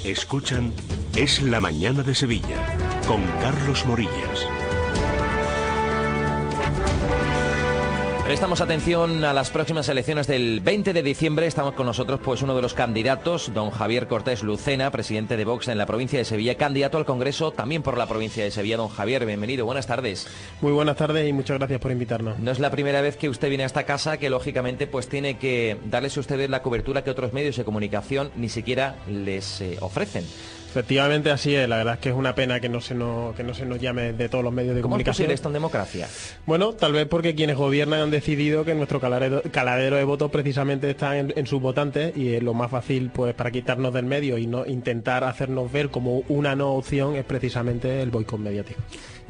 Escuchan Es la mañana de Sevilla, con Carlos Morillas. Prestamos atención a las próximas elecciones del 20 de diciembre. Estamos con nosotros pues uno de los candidatos, don Javier Cortés Lucena, presidente de Vox en la provincia de Sevilla, candidato al Congreso también por la provincia de Sevilla. Don Javier, bienvenido, buenas tardes. Muy buenas tardes y muchas gracias por invitarnos. No es la primera vez que usted viene a esta casa, que lógicamente pues tiene que darles a ustedes la cobertura que otros medios de comunicación ni siquiera les ofrecen. Efectivamente, así es. La verdad es que es una pena que no se nos llame de todos los medios de comunicación. ¿Cómo es posible esto en democracia? Bueno, tal vez porque quienes gobiernan han decidido que nuestro caladero de votos precisamente está en sus votantes, y lo más fácil pues para quitarnos del medio y no intentar hacernos ver como una no opción es precisamente el boicot mediático.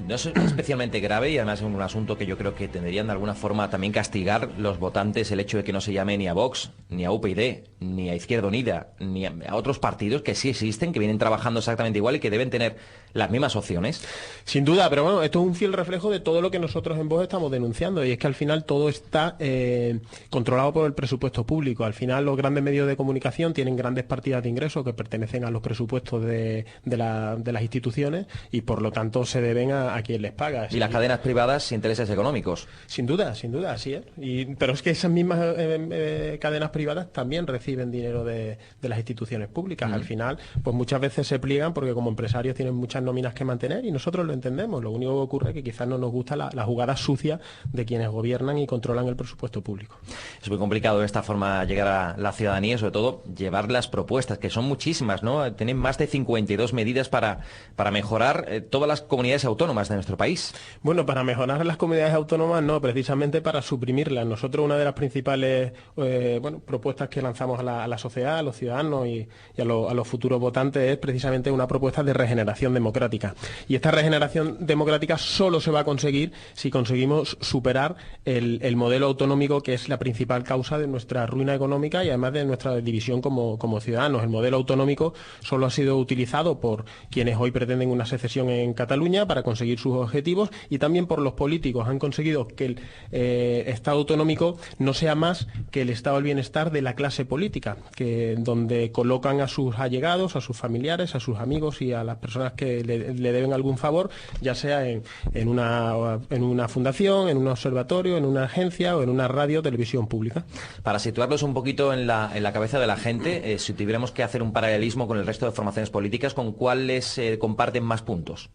No es especialmente grave, y además es un asunto que yo creo que tendrían de alguna forma también castigar los votantes, el hecho de que no se llame ni a Vox, ni a UPyD, ni a Izquierda Unida, ni a otros partidos que sí existen, que vienen trabajando exactamente igual y que deben tener las mismas opciones. Sin duda, pero bueno, esto es un fiel reflejo de todo lo que nosotros en Vox estamos denunciando, y es que al final todo está controlado por el presupuesto público. Al final los grandes medios de comunicación tienen grandes partidas de ingresos que pertenecen a los presupuestos de las instituciones, y por lo tanto se deben a quien les paga. Y las cadenas privadas, intereses económicos. Sin duda, así es. Pero es que esas mismas cadenas privadas también reciben dinero de las instituciones públicas. Al final, pues muchas veces se pliegan porque como empresarios tienen muchas nóminas que mantener, y nosotros lo entendemos. Lo único que ocurre es que quizás no nos gusta la jugada sucia de quienes gobiernan y controlan el presupuesto público. Es muy complicado de esta forma llegar a la ciudadanía, sobre todo llevar las propuestas, que son muchísimas, ¿no? Tienen más de 52 medidas para mejorar todas las comunidades autónomas de nuestro país. Bueno, para mejorar las comunidades autónomas no, precisamente para suprimirlas. Nosotros una de las principales propuestas que lanzamos a la sociedad, a los ciudadanos y a los futuros votantes es precisamente una propuesta de regeneración democrática. Y esta regeneración democrática solo se va a conseguir si conseguimos superar el modelo autonómico, que es la principal causa de nuestra ruina económica y además de nuestra división como ciudadanos. El modelo autonómico solo ha sido utilizado por quienes hoy pretenden una secesión en Cataluña para conseguir sus objetivos, y también por los políticos. Han conseguido que el Estado autonómico no sea más que el estado del bienestar de la clase política, donde colocan a sus allegados, a sus familiares, a sus amigos y a las personas que le deben algún favor, ya sea en una fundación, en un observatorio, en una agencia o en una radio o televisión pública. Para situarlos un poquito en la cabeza de la gente, si tuviéramos que hacer un paralelismo con el resto de formaciones políticas, ¿con cuáles comparten más puntos?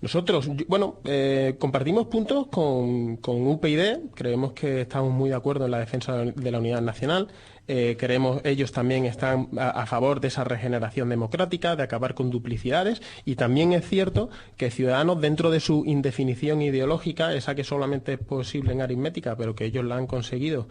Nosotros, compartimos puntos con UPyD. Creemos que estamos muy de acuerdo en la defensa de la unidad nacional. Ellos también están a favor de esa regeneración democrática, de acabar con duplicidades, y también es cierto que Ciudadanos, dentro de su indefinición ideológica, esa que solamente es posible en aritmética, pero que ellos la han conseguido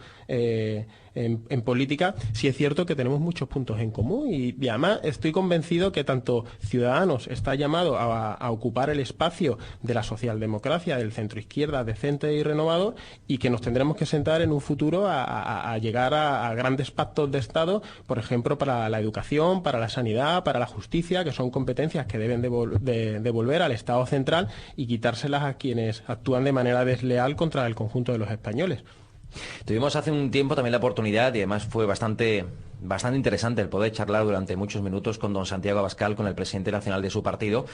en política, sí es cierto que tenemos muchos puntos en común, y además estoy convencido que tanto Ciudadanos está llamado a ocupar el espacio de la socialdemocracia, del centro izquierda, decente y renovador, y que nos tendremos que sentar en un futuro a llegar a grandes pactos de Estado, por ejemplo, para la educación, para la sanidad, para la justicia, que son competencias que deben devolver al Estado central y quitárselas a quienes actúan de manera desleal contra el conjunto de los españoles. Tuvimos hace un tiempo también la oportunidad, y además fue bastante interesante el poder charlar durante muchos minutos con don Santiago Abascal, con el presidente nacional de su partido.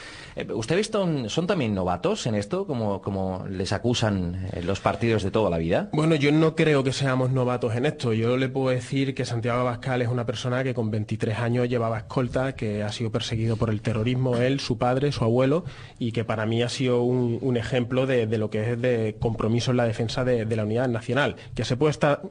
¿Usted ha visto, son también novatos en esto, como les acusan los partidos de toda la vida? Bueno, yo no creo que seamos novatos en esto. Yo le puedo decir que Santiago Abascal es una persona que con 23 años llevaba escolta, que ha sido perseguido por el terrorismo, él, su padre, su abuelo, y que para mí ha sido un ejemplo de lo que es de compromiso en la defensa de la unidad nacional, que se puede estar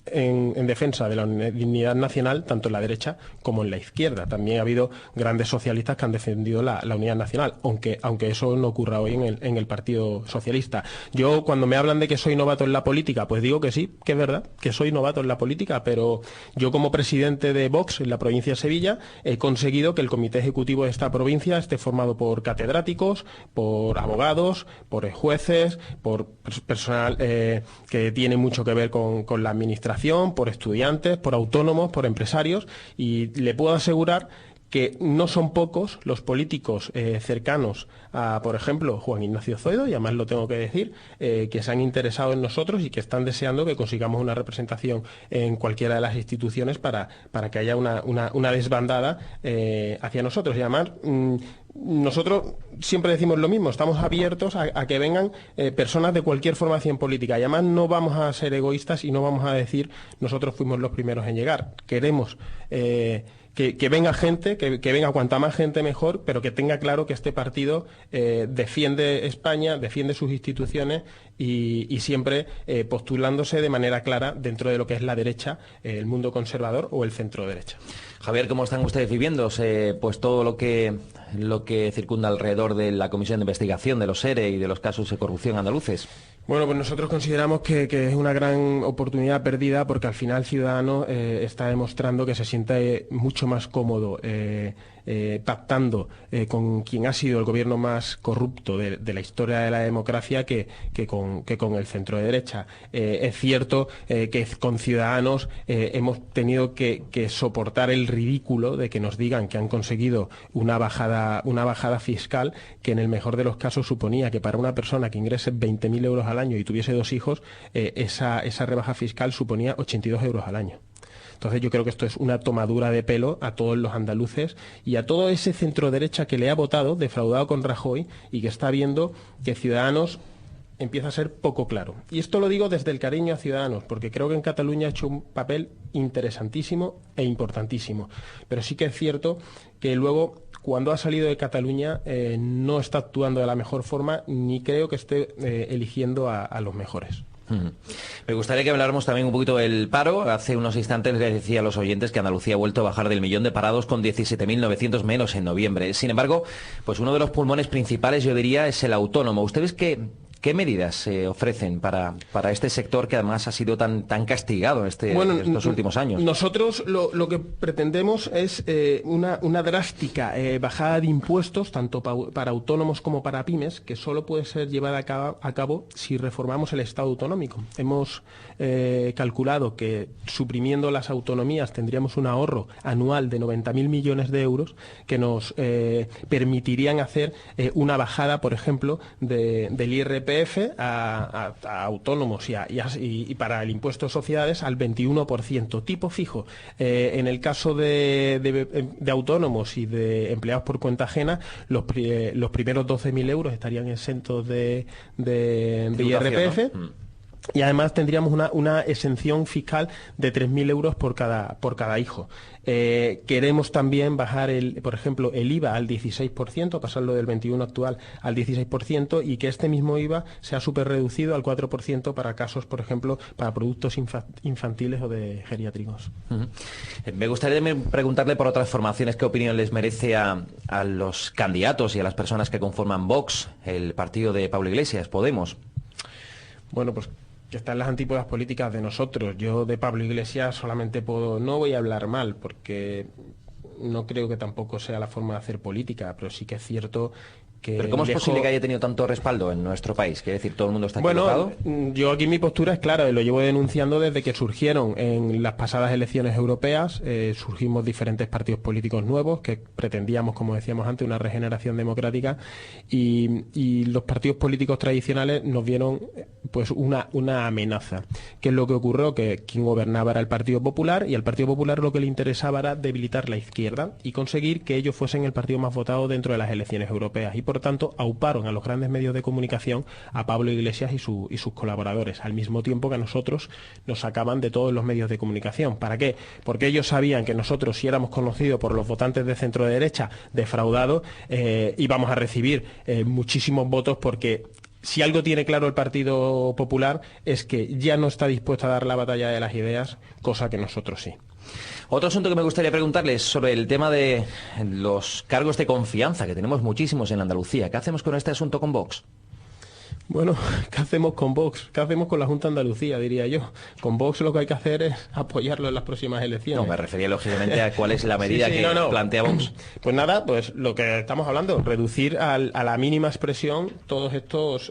en defensa de la unidad nacional tanto en la derecha como en la izquierda. También ha habido grandes socialistas que han defendido la unidad nacional, aunque eso no ocurra hoy en el Partido Socialista. Yo, cuando me hablan de que soy novato en la política, pues digo que sí, que es verdad, que soy novato en la política, pero yo, como presidente de Vox en la provincia de Sevilla, he conseguido que el comité ejecutivo de esta provincia esté formado por catedráticos, por abogados, por jueces, por personal que tiene mucho que ver con la administración, por estudiantes, por autónomos, por empresarios, y le puedo asegurar que no son pocos los políticos cercanos a, por ejemplo, Juan Ignacio Zoido, y además lo tengo que decir, que se han interesado en nosotros y que están deseando que consigamos una representación en cualquiera de las instituciones para que haya una desbandada hacia nosotros. Y además, nosotros siempre decimos lo mismo, estamos abiertos a que vengan personas de cualquier formación política, y además no vamos a ser egoístas y no vamos a decir nosotros fuimos los primeros en llegar. Queremos que venga gente, que venga cuanta más gente mejor, pero que tenga claro que este partido defiende España, defiende sus instituciones y siempre postulándose de manera clara dentro de lo que es la derecha, el mundo conservador o el centro derecha. Javier, ¿cómo están ustedes viviendo pues todo lo que circunda alrededor de la Comisión de Investigación de los ERE y de los casos de corrupción andaluces? Bueno, pues nosotros consideramos que es una gran oportunidad perdida, porque al final Ciudadanos está demostrando que se siente mucho más cómodo pactando con quien ha sido el gobierno más corrupto de la historia de la democracia que con el centro de derecha. Es cierto que con Ciudadanos hemos tenido que soportar el ridículo de que nos digan que han conseguido una bajada fiscal que en el mejor de los casos suponía que para una persona que ingrese 20.000 euros al año y tuviese 2 hijos, esa rebaja fiscal suponía 82 euros al año. Entonces yo creo que esto es una tomadura de pelo a todos los andaluces y a todo ese centro derecha que le ha votado, defraudado con Rajoy, y que está viendo que Ciudadanos empieza a ser poco claro. Y esto lo digo desde el cariño a Ciudadanos, porque creo que en Cataluña ha hecho un papel interesantísimo e importantísimo. Pero sí que es cierto que luego, cuando ha salido de Cataluña, no está actuando de la mejor forma, ni creo que esté eligiendo a los mejores. Me gustaría que habláramos también un poquito del paro. Hace unos instantes les decía a los oyentes que Andalucía ha vuelto a bajar del 1.000.000 de parados, con 17.900 menos en noviembre. Sin embargo, pues uno de los pulmones principales, yo diría, es el autónomo. ¿Ustedes qué medidas se ofrecen para este sector que además ha sido tan castigado estos últimos años? Nosotros lo que pretendemos es una drástica bajada de impuestos, tanto para autónomos como para pymes, que solo puede ser llevada a cabo si reformamos el Estado autonómico. Hemos calculado que suprimiendo las autonomías tendríamos un ahorro anual de 90.000 millones de euros que nos permitirían hacer una bajada, por ejemplo, del IRPF a autónomos y para el impuesto de sociedades al 21%, tipo fijo. En el caso de autónomos y de empleados por cuenta ajena, los primeros 12.000 euros estarían exentos de IRPF, ¿no? Y además tendríamos una exención fiscal de 3.000 euros por cada hijo. Queremos también bajar, por ejemplo, el IVA al 16%, pasarlo del 21% actual al 16%, y que este mismo IVA sea súper reducido al 4% para casos, por ejemplo, para productos infantiles o de geriátricos. Me gustaría también preguntarle por otras formaciones, ¿qué opinión les merece a los candidatos y a las personas que conforman Vox, el partido de Pablo Iglesias, Podemos? Bueno, pues que están las antípodas políticas de nosotros. Yo de Pablo Iglesias solamente no voy a hablar mal, porque no creo que tampoco sea la forma de hacer política, pero sí que es cierto que... ¿Pero cómo es posible que haya tenido tanto respaldo en nuestro país? ¿Quiere decir, todo el mundo está equivocado? Bueno, yo aquí mi postura es clara, y lo llevo denunciando desde que surgieron en las pasadas elecciones europeas. Surgimos diferentes partidos políticos nuevos que pretendíamos, como decíamos antes, una regeneración democrática, y los partidos políticos tradicionales nos vieron pues una amenaza. ¿Qué es lo que ocurrió? Que quien gobernaba era el Partido Popular, y al Partido Popular lo que le interesaba era debilitar la izquierda y conseguir que ellos fuesen el partido más votado dentro de las elecciones europeas. Y por tanto auparon a los grandes medios de comunicación a Pablo Iglesias y sus colaboradores, al mismo tiempo que a nosotros nos sacaban de todos los medios de comunicación. ¿Para qué? Porque ellos sabían que nosotros, si éramos conocidos por los votantes de centro de derecha defraudados, íbamos a recibir muchísimos votos, porque si algo tiene claro el Partido Popular es que ya no está dispuesto a dar la batalla de las ideas, cosa que nosotros sí. Otro asunto que me gustaría preguntarle es sobre el tema de los cargos de confianza, que tenemos muchísimos en Andalucía. ¿Qué hacemos con este asunto con Vox? Bueno, ¿qué hacemos con Vox? ¿Qué hacemos con la Junta de Andalucía, diría yo? Con Vox lo que hay que hacer es apoyarlo en las próximas elecciones. No, me refería lógicamente a cuál es la medida que plantea Vox. Pues nada, pues lo que estamos hablando, reducir a la mínima expresión todos estos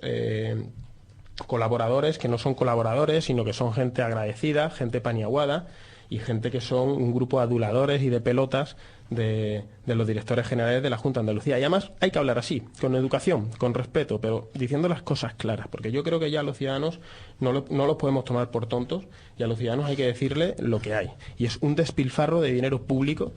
colaboradores que no son colaboradores, sino que son gente agradecida, gente paniaguada y gente que son un grupo de aduladores y de pelotas de los directores generales de la Junta de Andalucía. Y además hay que hablar así, con educación, con respeto, pero diciendo las cosas claras, porque yo creo que ya a los ciudadanos no los podemos tomar por tontos y a los ciudadanos hay que decirle lo que hay. Y es un despilfarro de dinero público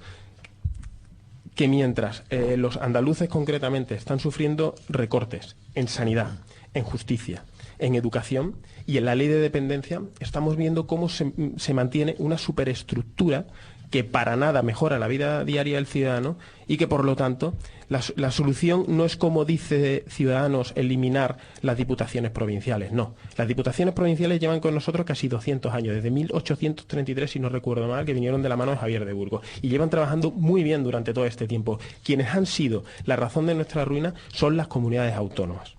que mientras los andaluces concretamente están sufriendo recortes en sanidad, en justicia, en educación y en la ley de dependencia, estamos viendo cómo se mantiene una superestructura que para nada mejora la vida diaria del ciudadano y que, por lo tanto, la solución no es, como dice Ciudadanos, eliminar las diputaciones provinciales. No, las diputaciones provinciales llevan con nosotros casi 200 años, desde 1833, si no recuerdo mal, que vinieron de la mano de Javier de Burgos, y llevan trabajando muy bien durante todo este tiempo. Quienes han sido la razón de nuestra ruina son las comunidades autónomas.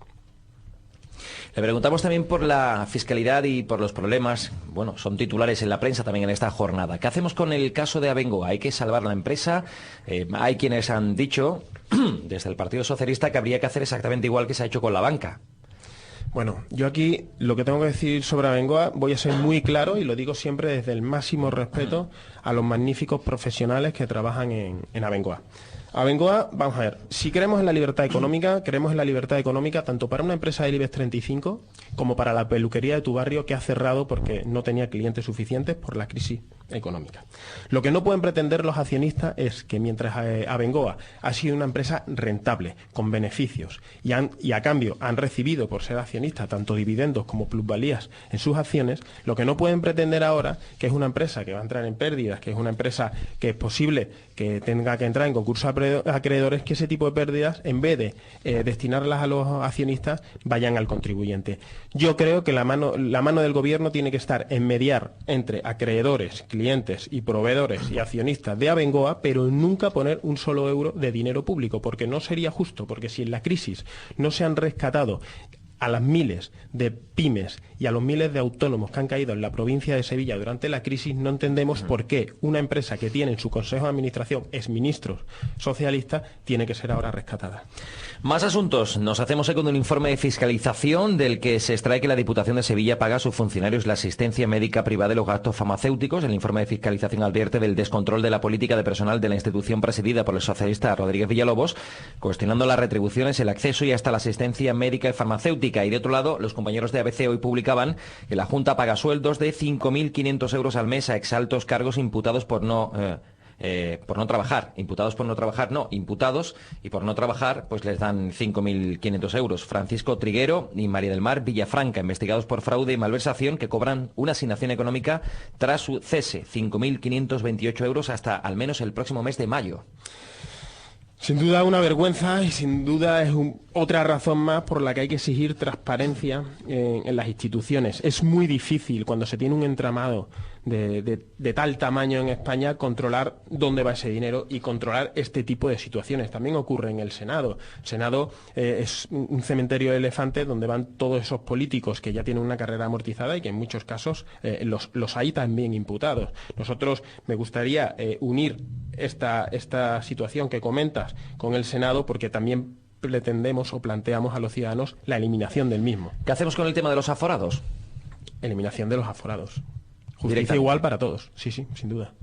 Le preguntamos también por la fiscalidad y por los problemas, bueno, son titulares en la prensa también en esta jornada. ¿Qué hacemos con el caso de Abengoa? ¿Hay que salvar la empresa? Hay quienes han dicho, desde el Partido Socialista, que habría que hacer exactamente igual que se ha hecho con la banca. Bueno, yo aquí lo que tengo que decir sobre Abengoa voy a ser muy claro y lo digo siempre desde el máximo respeto a los magníficos profesionales que trabajan en Abengoa. Abengoa, vamos a ver, si creemos en la libertad económica, creemos en la libertad económica tanto para una empresa del IBEX 35 como para la peluquería de tu barrio que ha cerrado porque no tenía clientes suficientes por la crisis económica. Lo que no pueden pretender los accionistas es que mientras Abengoa ha sido una empresa rentable, con beneficios, y a cambio han recibido por ser accionistas tanto dividendos como plusvalías en sus acciones, lo que no pueden pretender ahora, que es una empresa que va a entrar en pérdidas, que es una empresa que es posible que tenga que entrar en concurso de acreedores, que ese tipo de pérdidas, en vez de destinarlas a los accionistas, vayan al contribuyente. Yo creo que la mano del gobierno tiene que estar en mediar entre acreedores, clientes y proveedores y accionistas de Abengoa, pero nunca poner un solo euro de dinero público, porque no sería justo, porque si en la crisis no se han rescatado a las miles de pymes y a los miles de autónomos que han caído en la provincia de Sevilla durante la crisis, no entendemos por qué una empresa que tiene en su consejo de administración exministros socialistas tiene que ser ahora rescatada. Más asuntos. Nos hacemos eco de un informe de fiscalización del que se extrae que la Diputación de Sevilla paga a sus funcionarios la asistencia médica privada y los gastos farmacéuticos. El informe de fiscalización advierte del descontrol de la política de personal de la institución presidida por el socialista Rodríguez Villalobos, cuestionando las retribuciones, el acceso y hasta la asistencia médica y farmacéutica. Y de otro lado, los compañeros de ABC hoy publicaban que la Junta paga sueldos de 5.500 euros al mes a exaltos cargos imputados por no trabajar. Imputados por no trabajar, no, imputados, y por no trabajar, pues les dan 5.500 euros. Francisco Triguero y María del Mar Villafranca, investigados por fraude y malversación, que cobran una asignación económica tras su cese, 5.528 euros hasta al menos el próximo mes de mayo. Sin duda una vergüenza y sin duda es otra razón más por la que hay que exigir transparencia en las instituciones. Es muy difícil cuando se tiene un entramado de tal tamaño en España controlar dónde va ese dinero y controlar este tipo de situaciones. También ocurre en el Senado. El Senado es un cementerio de elefantes donde van todos esos políticos que ya tienen una carrera amortizada y que en muchos casos los hay también imputados. Nosotros me gustaría unir esta situación que comentas con el Senado porque también pretendemos o planteamos a los ciudadanos la eliminación del mismo. ¿Qué hacemos con el tema de los aforados? Eliminación de los aforados. Justicia igual para todos, sí, sin duda.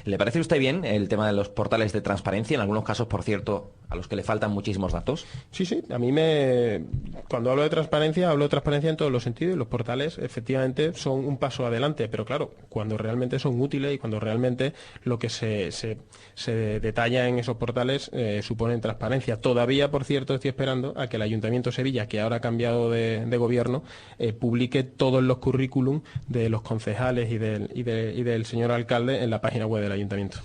¿Le parece a usted bien el tema de los portales de transparencia? En algunos casos, por cierto, a los que le faltan muchísimos datos. Sí, a mí cuando hablo de transparencia en todos los sentidos y los portales efectivamente son un paso adelante, pero claro, cuando realmente son útiles y cuando realmente lo que se detalla en esos portales supone transparencia. Todavía, por cierto, estoy esperando a que el Ayuntamiento de Sevilla, que ahora ha cambiado de gobierno, publique todos los currículum de los concejales y del señor alcalde en la página web del Ayuntamiento.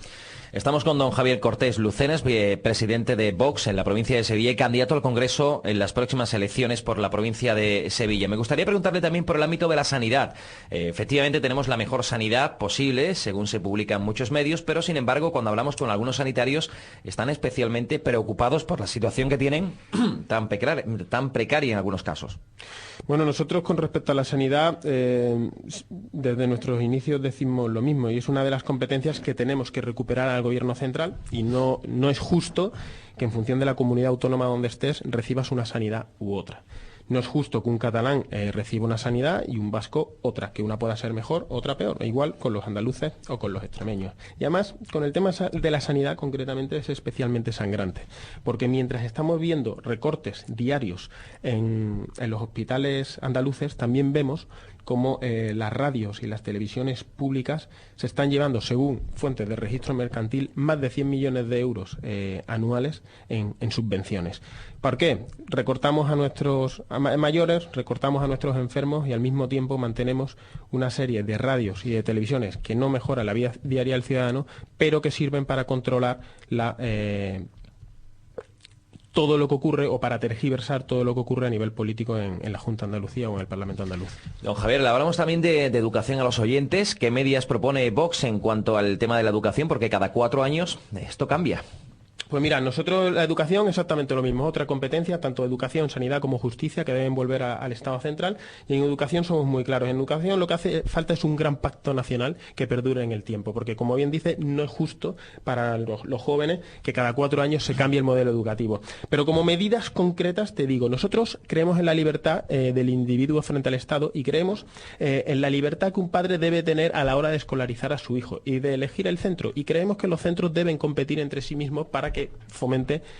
Estamos con don Javier Cortés Lucenas, presidente de Vox en la provincia de Sevilla y candidato al Congreso en las próximas elecciones por la provincia de Sevilla. Me gustaría preguntarle también por el ámbito de la sanidad. Efectivamente tenemos la mejor sanidad posible, según se publica en muchos medios, pero sin embargo, cuando hablamos con algunos sanitarios, están especialmente preocupados por la situación que tienen tan precaria en algunos casos. Bueno, nosotros con respecto a la sanidad, desde nuestros inicios decimos lo mismo y es una de las competencias que tenemos que recuperar al Gobierno central y no es justo que en función de la comunidad autónoma donde estés recibas una sanidad u otra. No es justo que un catalán reciba una sanidad y un vasco otra, que una pueda ser mejor, otra peor. Igual con los andaluces o con los extremeños. Y además, con el tema de la sanidad concretamente es especialmente sangrante, porque mientras estamos viendo recortes diarios en los hospitales andaluces, también vemos cómo las radios y las televisiones públicas se están llevando, según fuentes de registro mercantil, más de 100 millones de euros anuales en subvenciones. ¿Por qué? Recortamos a nuestros mayores, recortamos a nuestros enfermos y al mismo tiempo mantenemos una serie de radios y de televisiones que no mejoran la vida diaria del ciudadano, pero que sirven para controlar todo lo que ocurre o para tergiversar todo lo que ocurre a nivel político en la Junta de Andalucía o en el Parlamento andaluz. Don Javier, le hablamos también de educación a los oyentes. ¿Qué medidas propone Vox en cuanto al tema de la educación? Porque cada 4 años esto cambia. Pues mira, nosotros la educación exactamente lo mismo, otra competencia, tanto educación, sanidad como justicia, que deben volver al Estado central, y en educación somos muy claros. En educación lo que hace falta es un gran pacto nacional que perdure en el tiempo, porque como bien dice, no es justo para los jóvenes que cada 4 años se cambie el modelo educativo. Pero como medidas concretas te digo, nosotros creemos en la libertad del individuo frente al Estado y creemos en la libertad que un padre debe tener a la hora de escolarizar a su hijo y de elegir el centro, y creemos que los centros deben competir entre sí mismos para que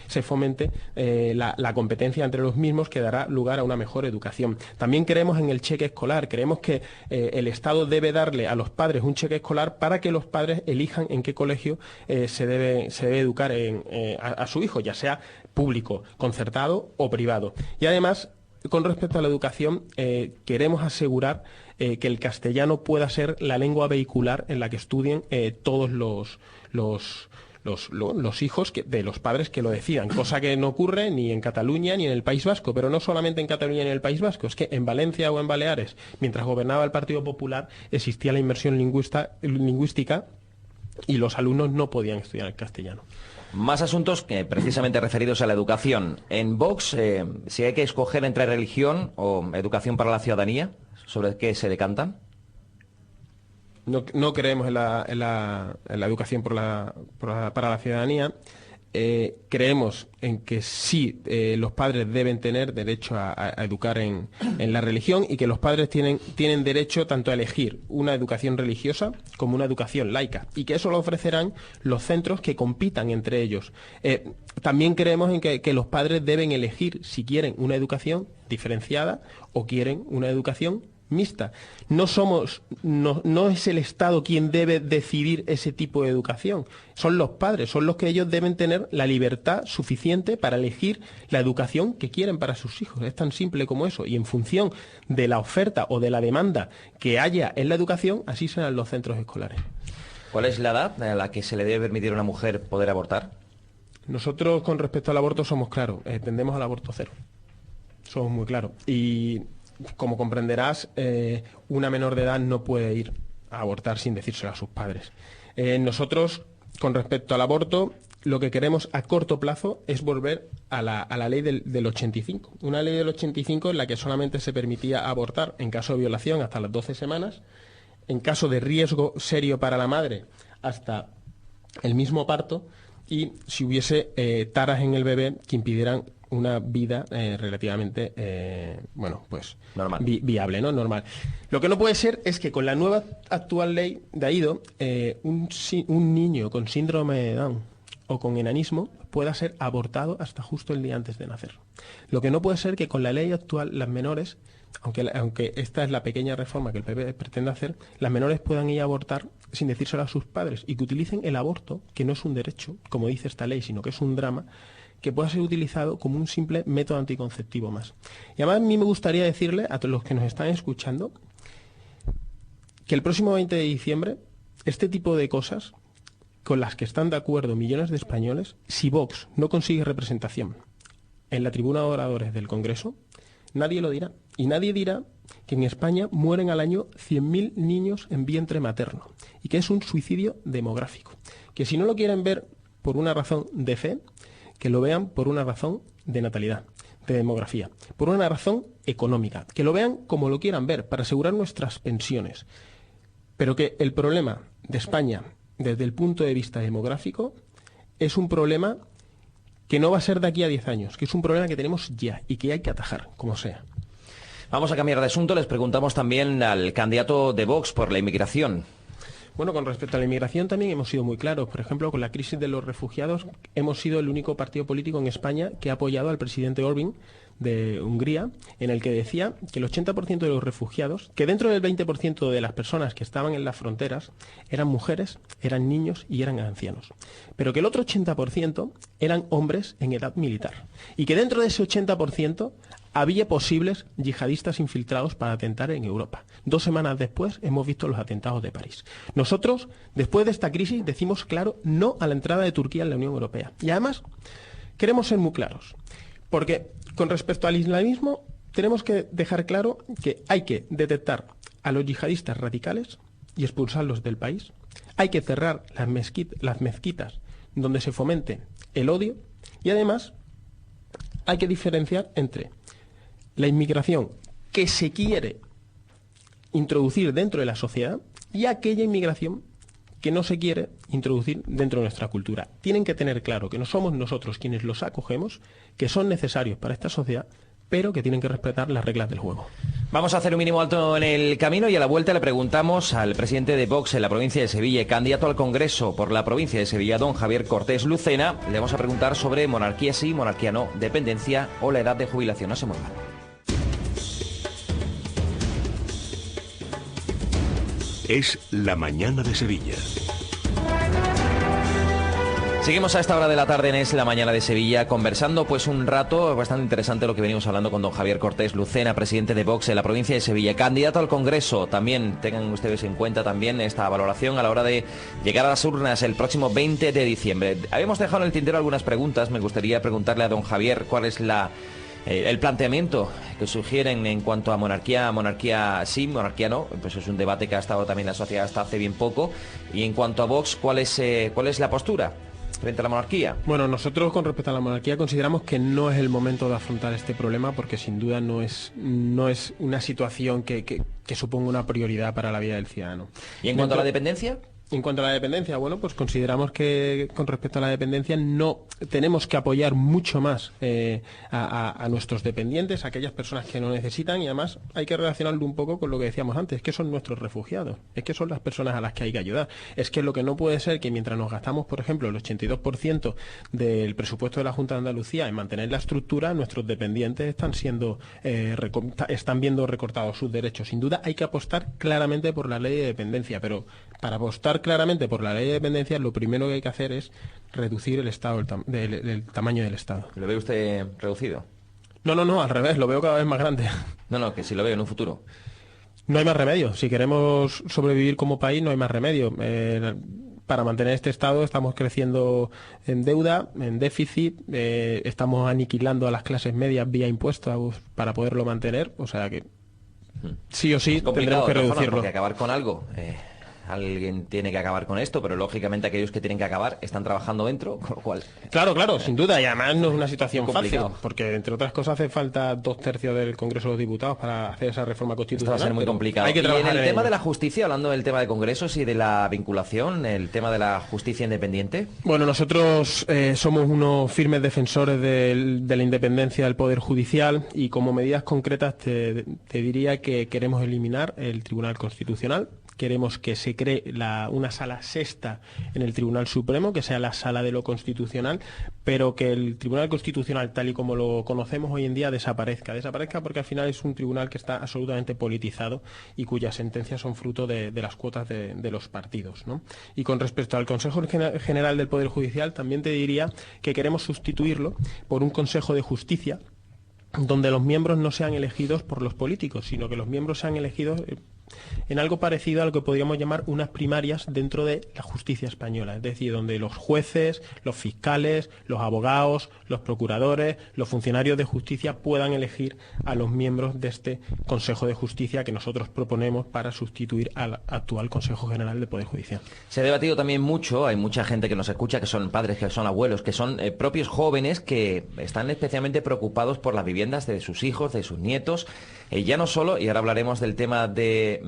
se fomente la competencia entre los mismos, que dará lugar a una mejor educación. También creemos en el cheque escolar, creemos que el Estado debe darle a los padres un cheque escolar para que los padres elijan en qué colegio se debe educar a su hijo, ya sea público, concertado o privado. Y además, con respecto a la educación, queremos asegurar que el castellano pueda ser la lengua vehicular en la que estudien todos los hijos de los padres que lo decidan, cosa que no ocurre ni en Cataluña ni en el País Vasco, pero no solamente en Cataluña ni en el País Vasco, es que en Valencia o en Baleares, mientras gobernaba el Partido Popular, existía la inmersión lingüística y los alumnos no podían estudiar el castellano. Más asuntos precisamente referidos a la educación. En Vox, si hay que escoger entre religión o educación para la ciudadanía, ¿sobre qué se decantan? No creemos en la educación para la ciudadanía. Creemos en que sí, los padres deben tener derecho a educar en la religión, y que los padres tienen derecho tanto a elegir una educación religiosa como una educación laica, y que eso lo ofrecerán los centros que compitan entre ellos. También creemos en que los padres deben elegir si quieren una educación diferenciada o quieren una educación mixta. No es el Estado quien debe decidir ese tipo de educación, son los padres, son los que ellos deben tener la libertad suficiente para elegir la educación que quieren para sus hijos. Es tan simple como eso, y en función de la oferta o de la demanda que haya en la educación, así serán los centros escolares. ¿Cuál es la edad a la que se le debe permitir a una mujer poder abortar? Nosotros, con respecto al aborto, somos claros, tendemos al aborto cero. Somos muy claros. Y como comprenderás, una menor de edad no puede ir a abortar sin decírselo a sus padres. Nosotros, con respecto al aborto, lo que queremos a corto plazo es volver a la ley del 85. Una ley del 85 en la que solamente se permitía abortar en caso de violación hasta las 12 semanas, en caso de riesgo serio para la madre hasta el mismo parto, y si hubiese taras en el bebé que impidieran una vida relativamente normal. Viable, ¿no? Normal. Lo que no puede ser es que con la nueva actual ley de AIDO, un niño con síndrome de Down o con enanismo pueda ser abortado hasta justo el día antes de nacer. Lo que no puede ser que con la ley actual las menores, aunque esta es la pequeña reforma que el PP pretende hacer, las menores puedan ir a abortar sin decírselo a sus padres, y que utilicen el aborto, que no es un derecho, como dice esta ley, sino que es un drama, que pueda ser utilizado como un simple método anticonceptivo más. Y además, a mí me gustaría decirle a todos los que nos están escuchando que el próximo 20 de diciembre este tipo de cosas con las que están de acuerdo millones de españoles, si Vox no consigue representación en la tribuna de oradores del Congreso, nadie lo dirá. Y nadie dirá que en España mueren al año 100.000 niños en vientre materno y que es un suicidio demográfico. Que si no lo quieren ver por una razón de fe, que lo vean por una razón de natalidad, de demografía, por una razón económica, que lo vean como lo quieran ver, para asegurar nuestras pensiones. Pero que el problema de España, desde el punto de vista demográfico, es un problema que no va a ser de aquí a 10 años, que es un problema que tenemos ya y que hay que atajar, como sea. Vamos a cambiar de asunto. Les preguntamos también al candidato de Vox por la inmigración. Bueno, con respecto a la inmigración también hemos sido muy claros. Por ejemplo, con la crisis de los refugiados, hemos sido el único partido político en España que ha apoyado al presidente Orbán de Hungría, en el que decía que el 80% de los refugiados, que dentro del 20% de las personas que estaban en las fronteras, eran mujeres, eran niños y eran ancianos. Pero que el otro 80% eran hombres en edad militar. Y que dentro de ese 80% había posibles yihadistas infiltrados para atentar en Europa. 2 semanas después hemos visto los atentados de París. Nosotros, después de esta crisis, decimos claro no a la entrada de Turquía en la Unión Europea. Y además, queremos ser muy claros. Porque con respecto al islamismo, tenemos que dejar claro que hay que detectar a los yihadistas radicales y expulsarlos del país. Hay que cerrar las mezquitas donde se fomente el odio. Y además, hay que diferenciar entre la inmigración que se quiere introducir dentro de la sociedad y aquella inmigración que no se quiere introducir dentro de nuestra cultura. Tienen que tener claro que no somos nosotros quienes los acogemos, que son necesarios para esta sociedad, pero que tienen que respetar las reglas del juego. Vamos a hacer un mínimo alto en el camino y a la vuelta le preguntamos al presidente de Vox en la provincia de Sevilla, candidato al Congreso por la provincia de Sevilla, don Javier Cortés Lucena. Le vamos a preguntar sobre monarquía sí, monarquía no, dependencia o la edad de jubilación. No se muevan. Es la mañana de Sevilla. Seguimos a esta hora de la tarde en Es la Mañana de Sevilla conversando pues un rato bastante interesante lo que venimos hablando con don Javier Cortés Lucena, presidente de Vox en la provincia de Sevilla, candidato al Congreso. También tengan ustedes en cuenta también esta valoración a la hora de llegar a las urnas el próximo 20 de diciembre. Habíamos dejado en el tintero algunas preguntas. Me gustaría preguntarle a don Javier cuál es el planteamiento que sugieren en cuanto a monarquía sí, monarquía no. Pues es un debate que ha estado también la sociedad hasta hace bien poco. Y en cuanto a Vox, ¿cuál es la postura frente a la monarquía? Bueno, nosotros con respecto a la monarquía consideramos que no es el momento de afrontar este problema porque sin duda no es una situación que suponga una prioridad para la vida del ciudadano. ¿Y en cuanto a la dependencia? En cuanto a la dependencia, bueno, pues consideramos que con respecto a la dependencia no tenemos que apoyar mucho más a nuestros dependientes, a aquellas personas que no necesitan, y además hay que relacionarlo un poco con lo que decíamos antes, que son nuestros refugiados, es que son las personas a las que hay que ayudar. Es que lo que no puede ser que mientras nos gastamos, por ejemplo, el 82% del presupuesto de la Junta de Andalucía en mantener la estructura, nuestros dependientes están viendo recortados sus derechos. Sin duda hay que apostar claramente por la ley de dependencia, pero para apostar claramente por la ley de dependencia, lo primero que hay que hacer es reducir el tamaño del Estado. ¿Lo ve usted reducido? No, al revés, lo veo cada vez más grande. No, que sí lo veo en un futuro. No hay más remedio. Si queremos sobrevivir como país, no hay más remedio. Para mantener este Estado estamos creciendo en deuda, en déficit, estamos aniquilando a las clases medias vía impuestos para poderlo mantener. O sea que sí o sí tendremos que reducirlo. Porque acabar con algo... Alguien tiene que acabar con esto, pero lógicamente aquellos que tienen que acabar están trabajando dentro, con lo cual... Claro, sin duda, y además no es una situación complicado. Fácil, porque entre otras cosas hace falta 2/3 del Congreso de los Diputados para hacer esa reforma constitucional. Esto va a ser muy complicado. Hay que y en el tema ello. de la justicia, hablando del tema de congresos y de la vinculación, el tema de la justicia independiente... Bueno, nosotros somos unos firmes defensores de la independencia del Poder Judicial y como medidas concretas te diría que queremos eliminar el Tribunal Constitucional. Queremos que se cree una sala sexta en el Tribunal Supremo, que sea la sala de lo constitucional, pero que el Tribunal Constitucional, tal y como lo conocemos hoy en día, desaparezca. Desaparezca porque al final es un tribunal que está absolutamente politizado y cuyas sentencias son fruto de las cuotas de los partidos, ¿no? Y con respecto al Consejo General del Poder Judicial, también te diría que queremos sustituirlo por un Consejo de Justicia, donde los miembros no sean elegidos por los políticos, sino que los miembros sean elegidos en algo parecido a lo que podríamos llamar unas primarias dentro de la justicia española, es decir, donde los jueces, los fiscales, los abogados, los procuradores, los funcionarios de justicia puedan elegir a los miembros de este Consejo de Justicia que nosotros proponemos para sustituir al actual Consejo General del Poder Judicial. Se ha debatido también mucho, hay mucha gente que nos escucha, que son padres, que son abuelos, que son propios jóvenes que están especialmente preocupados por las viviendas de sus hijos, de sus nietos, ya no solo, y ahora hablaremos del tema de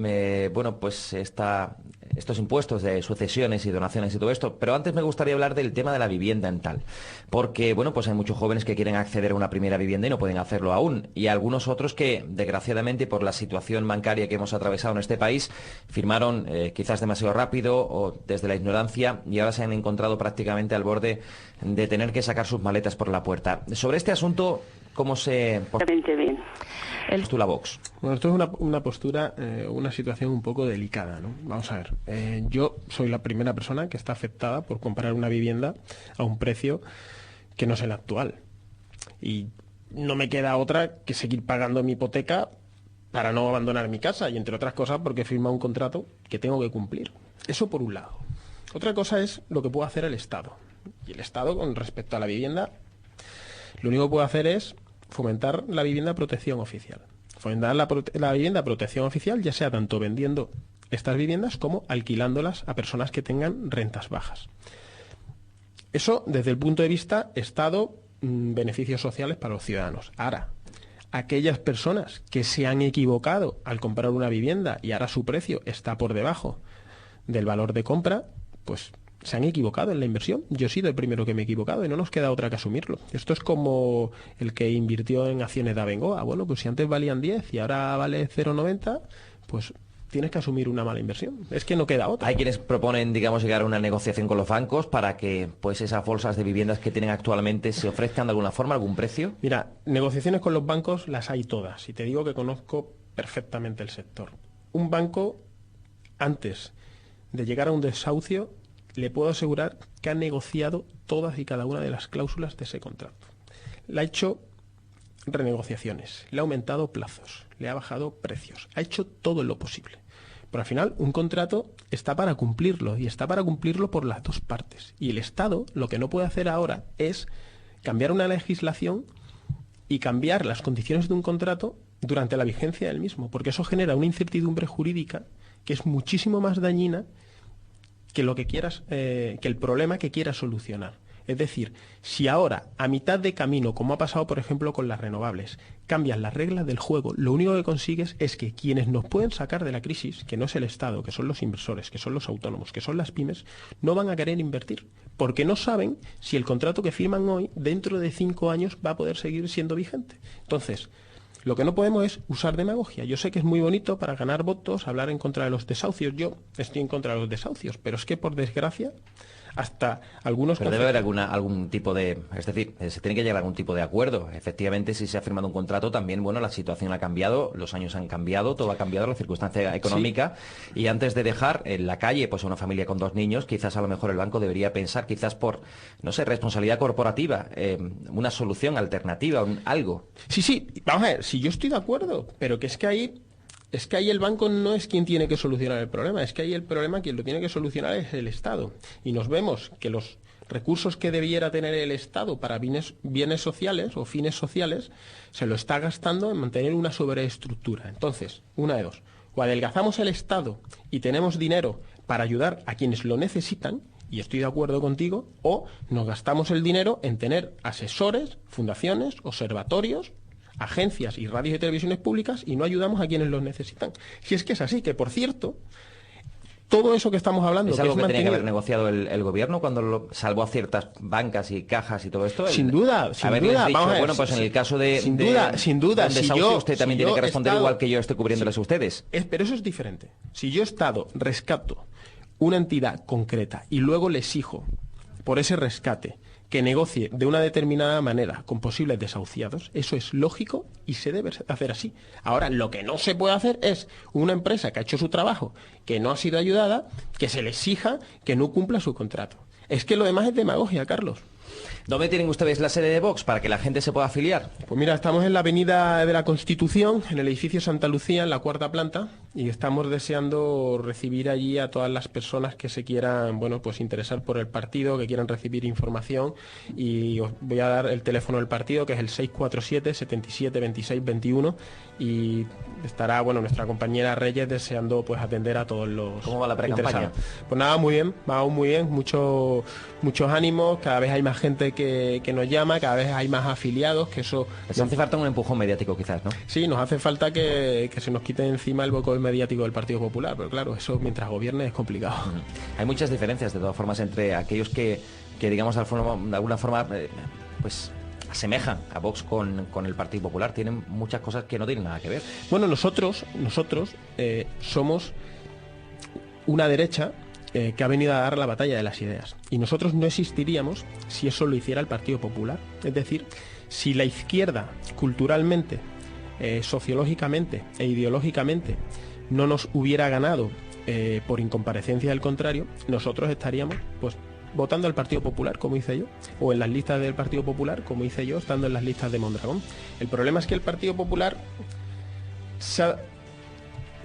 estos impuestos de sucesiones y donaciones y todo esto, pero antes me gustaría hablar del tema de la vivienda en tal, porque bueno, pues hay muchos jóvenes que quieren acceder a una primera vivienda y no pueden hacerlo aún, y algunos otros que desgraciadamente por la situación bancaria que hemos atravesado en este país firmaron quizás demasiado rápido o desde la ignorancia y ahora se han encontrado prácticamente al borde de tener que sacar sus maletas por la puerta. Sobre este asunto, ¿cómo se postula Vox? Bueno, esto es una postura, una situación un poco delicada, ¿no? Vamos a ver, yo soy la primera persona que está afectada por comprar una vivienda a un precio que no es el actual. Y no me queda otra que seguir pagando mi hipoteca para no abandonar mi casa y, entre otras cosas, porque he firmado un contrato que tengo que cumplir. Eso por un lado. Otra cosa es lo que puede hacer el Estado. Y el Estado, con respecto a la vivienda, lo único que puede hacer es fomentar la vivienda protección oficial. Fomentar la vivienda protección oficial, ya sea tanto vendiendo estas viviendas como alquilándolas a personas que tengan rentas bajas. Eso desde el punto de vista Estado, beneficios sociales para los ciudadanos. Ahora, aquellas personas que se han equivocado al comprar una vivienda y ahora su precio está por debajo del valor de compra, pues se han equivocado en la inversión. Yo he sido el primero que me he equivocado y no nos queda otra que asumirlo. Esto es como el que invirtió en acciones de Abengoa. Bueno, pues si antes valían 10 y ahora vale 0,90, pues tienes que asumir una mala inversión. Es que no queda otra. Hay quienes proponen, digamos, llegar a una negociación con los bancos para que pues esas bolsas de viviendas que tienen actualmente se ofrezcan de alguna forma, algún precio. Mira, negociaciones con los bancos las hay todas. Y te digo que conozco perfectamente el sector. Un banco, antes de llegar a un desahucio, le puedo asegurar que ha negociado todas y cada una de las cláusulas de ese contrato. Le ha hecho renegociaciones, le ha aumentado plazos, le ha bajado precios, ha hecho todo lo posible. Pero al final un contrato está para cumplirlo y está para cumplirlo por las dos partes. Y el Estado lo que no puede hacer ahora es cambiar una legislación y cambiar las condiciones de un contrato durante la vigencia del mismo, porque eso genera una incertidumbre jurídica que es muchísimo más dañina que lo que quieras, que el problema que quieras solucionar. Es decir, si ahora, a mitad de camino, como ha pasado por ejemplo con las renovables, cambias las reglas del juego, lo único que consigues es que quienes nos pueden sacar de la crisis, que no es el Estado, que son los inversores, que son los autónomos, que son las pymes, no van a querer invertir, porque no saben si el contrato que firman hoy, dentro de 5 años, va a poder seguir siendo vigente. Entonces, lo que no podemos es usar demagogia. Yo sé que es muy bonito para ganar votos, hablar en contra de los desahucios. Yo estoy en contra de los desahucios, pero es que, por desgracia, hasta algunos... Pero debe haber algún tipo de... Es decir, se tiene que llegar a algún tipo de acuerdo. Efectivamente, si se ha firmado un contrato, también, bueno, la situación ha cambiado, los años han cambiado, todo ha cambiado, la circunstancia económica. Sí. Y antes de dejar en la calle pues a una familia con 2 niños, quizás a lo mejor el banco debería pensar, quizás por, no sé, responsabilidad corporativa, una solución alternativa, algo. Sí, vamos a ver, si yo estoy de acuerdo, pero que es que ahí el banco no es quien tiene que solucionar el problema, es que ahí el problema quien lo tiene que solucionar es el Estado. Y nos vemos que los recursos que debiera tener el Estado para bienes sociales o fines sociales se lo está gastando en mantener una sobreestructura. Entonces, una de dos, o adelgazamos el Estado y tenemos dinero para ayudar a quienes lo necesitan, y estoy de acuerdo contigo, o nos gastamos el dinero en tener asesores, fundaciones, observatorios, agencias y radios y televisiones públicas y no ayudamos a quienes los necesitan. Si es que es así, que por cierto, todo eso que estamos hablando... ¿Es algo que tenía que haber negociado el gobierno cuando salvó a ciertas bancas y cajas y todo esto? Sin duda. Dicho, bueno, pues en el caso de... Sin duda. Usted también tiene que responder igual que yo esté cubriéndoles a ustedes. Pero eso es diferente. Si yo Estado rescato una entidad concreta y luego le exijo por ese rescate que negocie de una determinada manera con posibles desahuciados, eso es lógico y se debe hacer así. Ahora, lo que no se puede hacer es una empresa que ha hecho su trabajo, que no ha sido ayudada, que se le exija que no cumpla su contrato. Es que lo demás es demagogia, Carlos. ¿Dónde tienen ustedes la sede de Vox para que la gente se pueda afiliar? Pues mira, estamos en la Avenida de la Constitución, en el edificio Santa Lucía, en la 4ª planta, y estamos deseando recibir allí a todas las personas que se quieran, bueno, pues interesar por el partido, que quieran recibir información, y os voy a dar el teléfono del partido, que es el 647 77 26 21, y estará, bueno, nuestra compañera Reyes deseando pues atender a todos los... ¿Cómo va la pre-campaña? Pues nada, muy bien, va muy bien, muchos ánimos, cada vez hay más gente que nos llama, cada vez hay más afiliados, que eso... Les hace falta un empujón mediático quizás, ¿no? Sí, nos hace falta que se nos quite encima el boco mediático del Partido Popular, pero claro, eso mientras gobierne es complicado. Hay muchas diferencias, de todas formas, entre aquellos que digamos, de alguna forma, pues asemejan a Vox con el Partido Popular. Tienen muchas cosas que no tienen nada que ver. Bueno, nosotros somos una derecha que ha venido a dar la batalla de las ideas. Y nosotros no existiríamos si eso lo hiciera el Partido Popular. Es decir, si la izquierda, culturalmente, sociológicamente e ideológicamente, no nos hubiera ganado por incomparecencia del contrario, nosotros estaríamos pues votando al Partido Popular, como hice yo, o en las listas del Partido Popular, como hice yo, estando en las listas de Mondragón. El problema es que el Partido Popular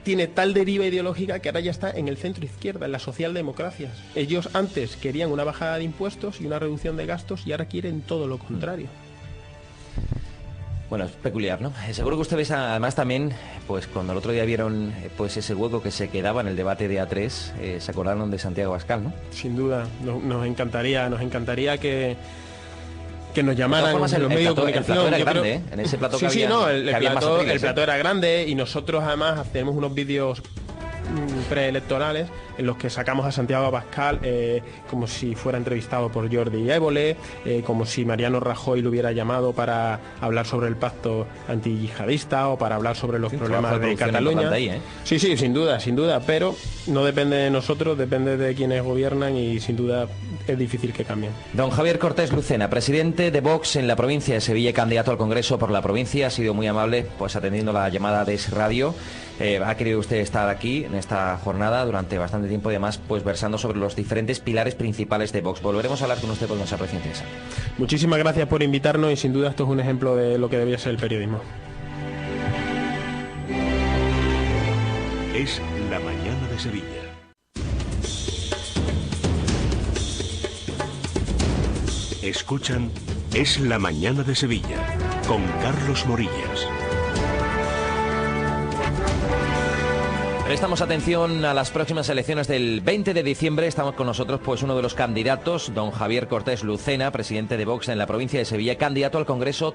tiene tal deriva ideológica que ahora ya está en el centro izquierda, en las socialdemocracias. Ellos antes querían una bajada de impuestos y una reducción de gastos y ahora quieren todo lo contrario. Bueno, es peculiar, ¿no? Seguro que ustedes además también, pues cuando el otro día vieron pues ese hueco que se quedaba en el debate de A3, se acordaron de Santiago Abascal, ¿no? Sin duda, nos encantaría que nos llamaran en los medios de comunicación. El plato era grande, ¿eh? En ese plato que había, el plato era grande y nosotros además hacemos unos vídeos preelectorales en los que sacamos a Santiago Abascal como si fuera entrevistado por Jordi Évole, como si Mariano Rajoy lo hubiera llamado para hablar sobre el pacto antiyihadista o para hablar sobre los problemas de Cataluña. Ahí, ¿eh? Sí, sin duda, pero no depende de nosotros, depende de quienes gobiernan y sin duda es difícil que cambien. Don Javier Cortés Lucena, presidente de Vox en la provincia de Sevilla, candidato al Congreso por la provincia, ha sido muy amable pues atendiendo la llamada de Es Radio. Ha querido usted estar aquí en esta jornada durante bastante tiempo y además pues versando sobre los diferentes pilares principales de Vox. Volveremos a hablar con usted porque nos parece interesante. Muchísimas gracias por invitarnos y sin duda esto es un ejemplo de lo que debería ser el periodismo. Es la mañana de Sevilla. Escuchan Es la mañana de Sevilla con Carlos Morillas. Prestamos atención a las próximas elecciones del 20 de diciembre. Estamos con nosotros pues uno de los candidatos, don Javier Cortés Lucena, presidente de Vox en la provincia de Sevilla, candidato al Congreso.